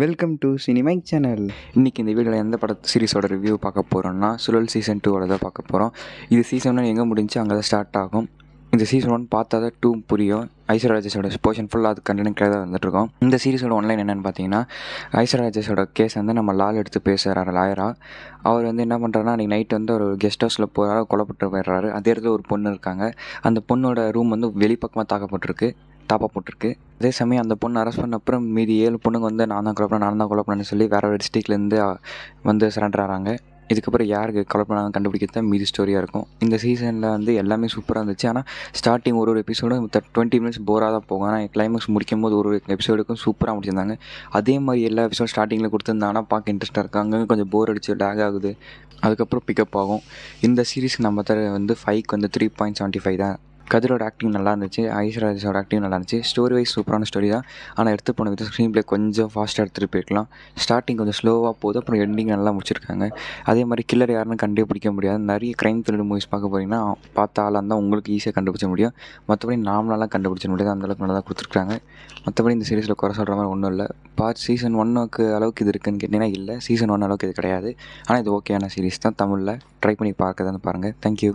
Welcome to சினிமைக் channel. இன்றைக்கி இந்த வீடியோவில் எந்த சீரிஸோட ரிவ்யூ பார்க்க போகிறோம்னா சுழல் சீசன் 2 தான் பார்க்க போகிறோம். இது சீசன் 1 எங்கே முடிஞ்சு அங்கே தான் ஸ்டார்ட் ஆகும். இந்த சீசன் 1 பார்த்தா தான் 2 புரியும். ஐஸ்வர்யா ராஜேஷோட போர்ஷன் ஃபுல்லாக அது கண்டினியூக்காக தான் வந்துட்டுருக்கோம். இந்த சீரிஸோட ஒன்லைன் என்னென்னு பார்த்தீங்கன்னா, ஐஸ்வர்யா ராஜேஷோட கேஸ் வந்து நம்ம லால் எடுத்து பேசுகிறாரு லாயராக. அவர் வந்து என்ன பண்ணுறாருன்னா, அன்றைக்கி நைட் வந்து ஒரு கெஸ்ட் ஹவுஸில் போகிறாரு, கொல்லப்பட்டு போயிடுறாரு. அதே இடத்துல ஒரு பொண்ணு இருக்காங்க. அந்த பொண்ணோட ரூம் வந்து வெளிப்பக்கமாக தாக்கப்பட்டிருக்கு. அதே சமயம் அந்த பொண்ணு அரெஸ்ட் பண்ண அப்புறம் மீதி 7 பொண்ணுங்க வந்து நான் தான் கொலை சொல்லி வேறு ஒரு டிஸ்ட்ரிக்ட்லேருந்து வந்து சரண்டர் ஆகிறாங்க. இதுக்கப்புறம் யாருக்கு கொலை பண்ணாங்க கண்டுபிடிக்கிறது தான் மீதி ஸ்டோரியாக இருக்கும். இந்த சீசனில் வந்து எல்லாமே சூப்பராக இருந்துச்சு. ஆனால் ஸ்டார்டிங் ஒரு எபிசோடும் 20 மினிட்ஸ் போராக தான் போகும். ஆனால் கிளைமேக்ஸ் முடிக்கும் போது ஒரு எபிசோடுக்கும் சூப்பராக முடிச்சிருந்தாங்க. அதே மாதிரி எல்லா எபிசோடும் ஸ்டார்டிங்கில் கொடுத்துருந்தாங்கன்னா பார்க்க இன்ட்ரெஸ்ட்டாக இருக்காங்க. கொஞ்சம் போர் அடிச்சு லேக் ஆகுது, அதுக்கப்புறம் பிக்கப் ஆகும். இந்த சீரிஸ்க்கு நம்ம வந்து 5க்கு வந்து 3.75 தான். கதிரோட ஆக்டிங் நல்லா இருந்துச்சு, ஐஸ்வர்யா ராஜேஷோட ஆக்டிங் நல்லா இருந்துச்சு. ஸ்டோரி வைஸ் சூப்பரான ஸ்டோரி தான். ஆனால் எடுத்து போன வித ஸ்க்ரீன் ப்ளே கொஞ்சம் ஃபாஸ்ட்டாக எடுத்துகிட்டு போயிருக்கலாம். ஸ்டார்டிங் கொஞ்சம் ஸ்லோவாக போகுது, அப்புறம் எண்டிங் நல்லா முடிச்சிருக்காங்க. அதே மாதிரி கில்லர் யாருன்னு கண்டுபிடிக்க முடியாது. நிறைய க்ரைம் த்ரில்லர் மூவிஸ் பார்க்க போகிறீங்கன்னா பார்த்த ஆளாக இருந்தால் உங்களுக்கு ஈஸியாக கண்டுபிடிச்ச முடியும். மற்றபடி நார்மலாக கண்டுபிடிச்ச முடியாது, அந்தளவுக்கு நல்லா தான் கொடுத்துருக்காங்க. மற்றபடி இந்த சீரிஸில் குறை சொல்கிற மாதிரி ஒன்றும் இல்லை. சீசன் 1க்கு அளவுக்கு இது இருக்குதுன்னு கேட்டிங்கன்னா இல்லை, சீசன் 1 அளவுக்கு இது கிடையாது. ஆனால் இது ஓகேயான சீரிஸ் தான். தமிழில் ட்ரை பண்ணி பார்க்கறதுன்னு பாருங்கள். தேங்க்யூ.